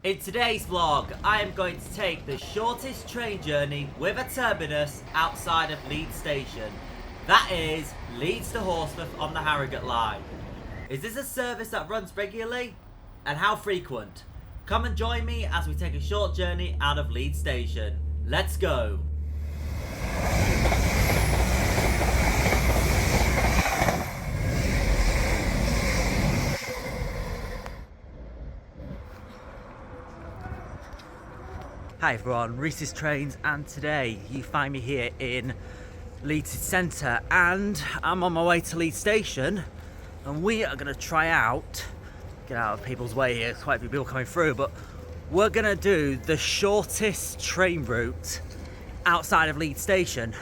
In today's vlog, I am going to take the shortest train journey with a terminus outside of Leeds Station. That is Leeds to Horsforth on the Harrogate Line. Is this a service that runs regularly? And how frequent? Come and join me as we take a short journey out of Leeds Station. Let's go! Hi everyone, Reece's Trains, and today you find me here in Leeds Centre, and I'm on my way to Leeds Station, and we are going to try out, get out of people's way here, there's quite a few people coming through, but we're going to do the shortest train route outside of Leeds Station.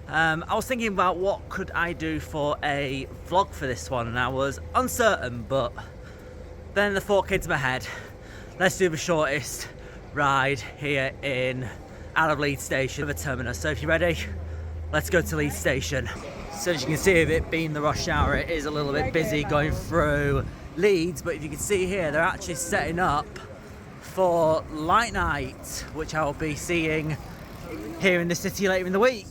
I was thinking about what could I do for a vlog for this one, and I was uncertain, but then the thought came to my head, let's do the shortest ride here out of Leeds Station with a terminus. So if you're ready, let's go to Leeds Station. So as you can see, with it being the rush hour, it is a little bit busy going through Leeds, but if you can see here, they're actually setting up for light night, which I'll be seeing here in the city later in the week.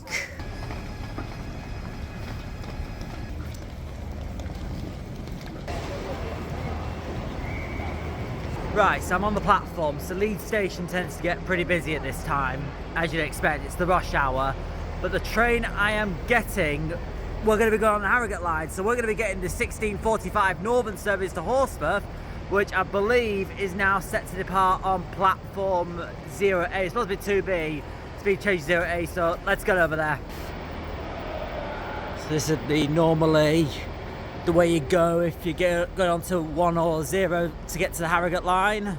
Right, so I'm on the platform, so Leeds Station tends to get pretty busy at this time, as you'd expect, it's the rush hour. But the train I am getting, we're going to be going on the Harrogate Line, so we're going to be getting the 16:45 Northern service to Horsforth, which I believe is now set to depart on platform 0A. It's supposed to be 2B, speed change 0A, so let's get over there. So this would be normally the way you go if you going onto 1 or 0 to get to the Harrogate Line,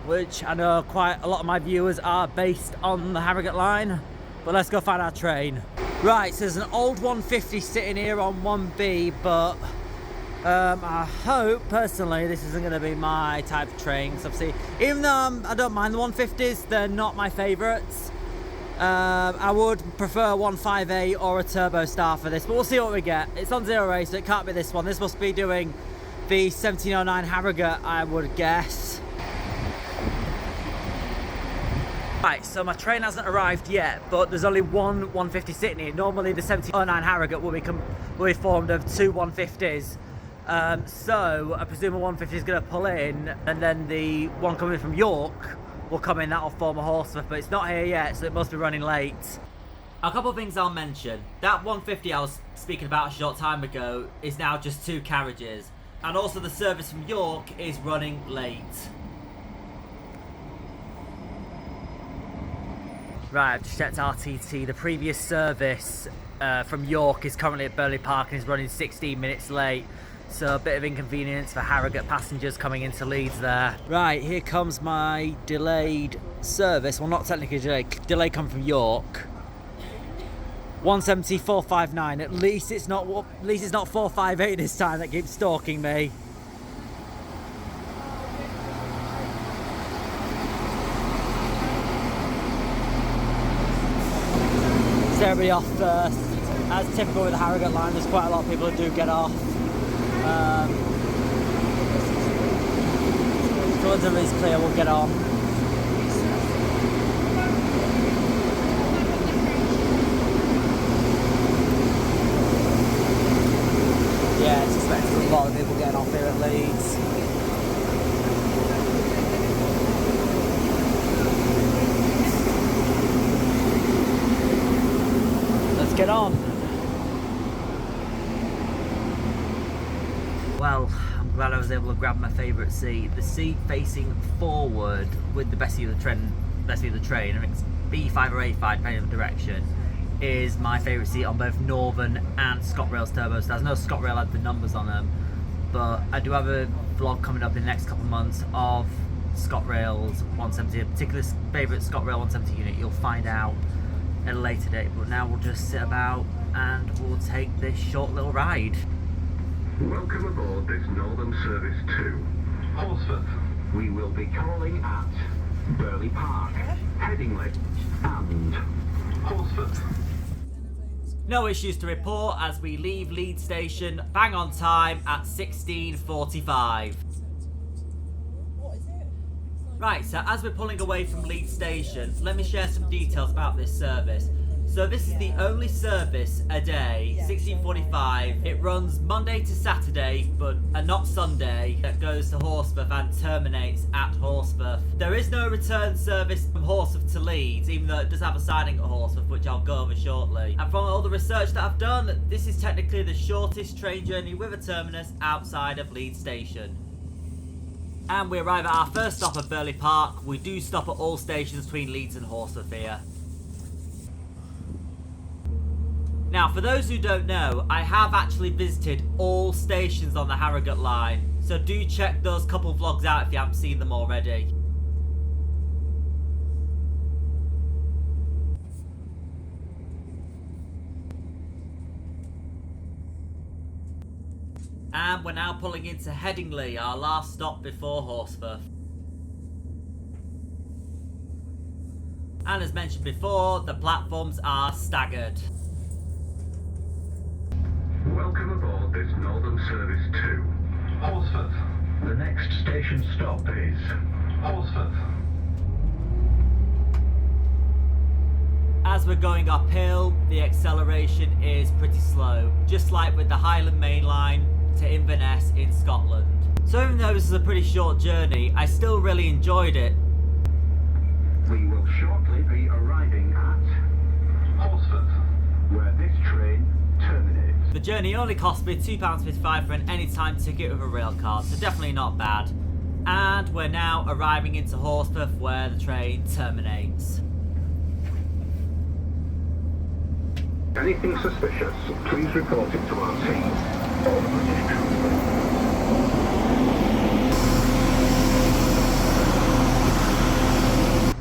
which I know quite a lot of my viewers are based on the Harrogate Line, but let's go find our train. Right, so there's an old 150 sitting here on 1B, but I hope personally this isn't going to be my type of train, because obviously even though I don't mind the 150s, they're not my favourites. I would prefer 158 or a Turbo Star for this, but we'll see what we get. It's on 0A, so it can't be this one. This must be doing the 1709 Harrogate, I would guess. Right, so my train hasn't arrived yet, but there's only one 150 sitting here. Normally the 1709 Harrogate will be formed of two 150s. So I presume a 150 is going to pull in, and then the one coming from York will come in, that'll form a Horsforth, but it's not here yet, so it must be running late. A couple of things I'll mention. That 150 I was speaking about a short time ago is now just 2 carriages, and also the service from York is running late. Right, I've just checked RTT. The previous service from York is currently at Burley Park and is running 16 minutes late. So a bit of inconvenience for Harrogate passengers coming into Leeds there. Right, here comes my delayed service. Well, not technically delayed. Delay come from York. 170-459. At least it's not 458 this time that keeps stalking me. So everybody off first. As typical with the Harrogate Line, there's quite a lot of people who do get off. So once everything's clear, we'll get on. Yeah, it's expected a lot of people getting off here at Leeds. Let's get on. Well, I'm glad I was able to grab my favourite seat. The seat facing forward with the best view of the train, I think it's B5 or A5 depending on the direction, is my favourite seat on both Northern and ScotRail's Turbo Stars. I know ScotRail had the numbers on them, but I do have a vlog coming up in the next couple of months of ScotRail's 170, a particular favourite ScotRail 170 unit. You'll find out at a later date, but now we'll just sit about and we'll take this short little ride. Welcome aboard this Northern Service to Horsforth. We will be calling at Burley Park, Headingley and Horsforth. No issues to report as we leave Leeds Station bang on time at 16:45. Right, so as we're pulling away from Leeds Station, let me share some details about this service. So this is the only service a day, 16:45. It runs Monday to Saturday, but not Sunday. That goes to Horsforth and terminates at Horsforth. There is no return service from Horsforth to Leeds, even though it does have a siding at Horsforth, which I'll go over shortly. And from all the research that I've done, this is technically the shortest train journey with a terminus outside of Leeds Station. And we arrive at our first stop at Burley Park. We do stop at all stations between Leeds and Horsforth here. Now, for those who don't know, I have actually visited all stations on the Harrogate Line, so do check those couple vlogs out if you haven't seen them already. And we're now pulling into Headingley, our last stop before Horsforth. And as mentioned before, the platforms are staggered. Welcome aboard this Northern Service 2. Horsforth. The next station stop is Horsforth. As we're going uphill, the acceleration is pretty slow, just like with the Highland Main Line to Inverness in Scotland. So even though this is a pretty short journey, I still really enjoyed it. We will shortly be arriving at Horsforth, where this train terminates. The journey only cost me £2.55 for an anytime ticket with a rail card, so definitely not bad. And we're now arriving into Horsforth where the train terminates. Anything suspicious, please report it to our team. All British Transport.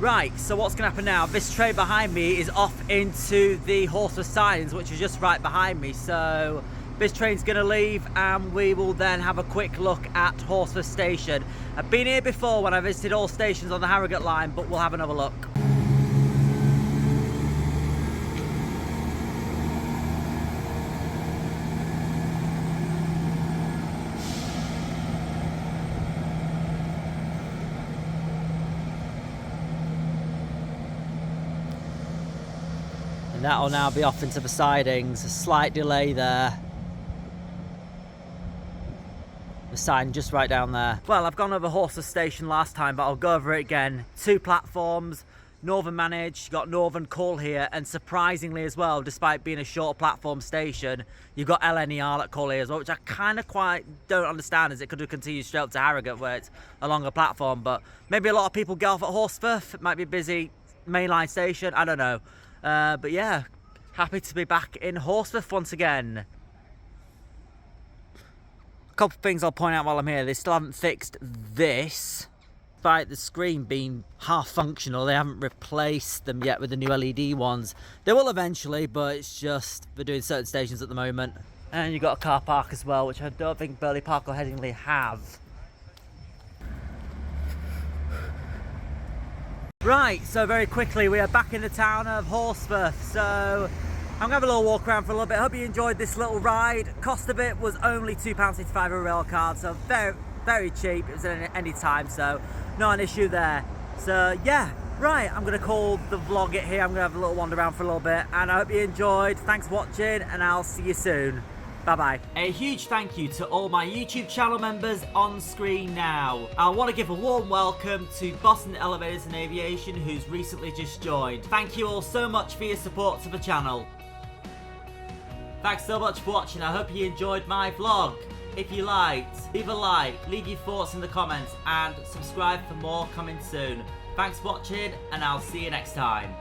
Right, so what's going to happen now? This train behind me is off into the Horsforth sidings, which is just right behind me. So this train's going to leave and we will then have a quick look at Horsforth Station. I've been here before when I visited all stations on the Harrogate Line, but we'll have another look. And that'll now be off into the sidings. A slight delay there. The sign just right down there. Well, I've gone over Horsforth Station last time, but I'll go over it again. 2 platforms, Northern managed, you've got Northern Call here, and surprisingly as well, despite being a short platform station, you've got LNER at Call here as well, which I kind of quite don't understand, as it could have continued straight up to Harrogate where it's a longer platform. But maybe a lot of people get off at Horsforth. It might be a busy mainline station, I don't know. But yeah, happy to be back in Horsforth once again. A couple of things I'll point out while I'm here. They still haven't fixed this. Despite the screen being half functional, they haven't replaced them yet with the new LED ones. They will eventually, but it's just they're doing certain stations at the moment. And you've got a car park as well, which I don't think Burley Park or Headingley have. Right, so very quickly we are back in the town of Horsforth, so I'm going to have a little walk around for a little bit. Hope you enjoyed this little ride. Cost of it was only £2.65 a rail card, so very, very cheap. It was at any time, so not an issue there. So yeah, right, I'm going to call the vlog it here. I'm going to have a little wander around for a little bit, and I hope you enjoyed. Thanks for watching, and I'll see you soon. Bye-bye. A huge thank you to all my YouTube channel members on screen now. I want to give a warm welcome to Boston Elevators and Aviation, who's recently just joined. Thank you all so much for your support to the channel. Thanks so much for watching. I hope you enjoyed my vlog. If you liked, leave a like, leave your thoughts in the comments, and subscribe for more coming soon. Thanks for watching, and I'll see you next time.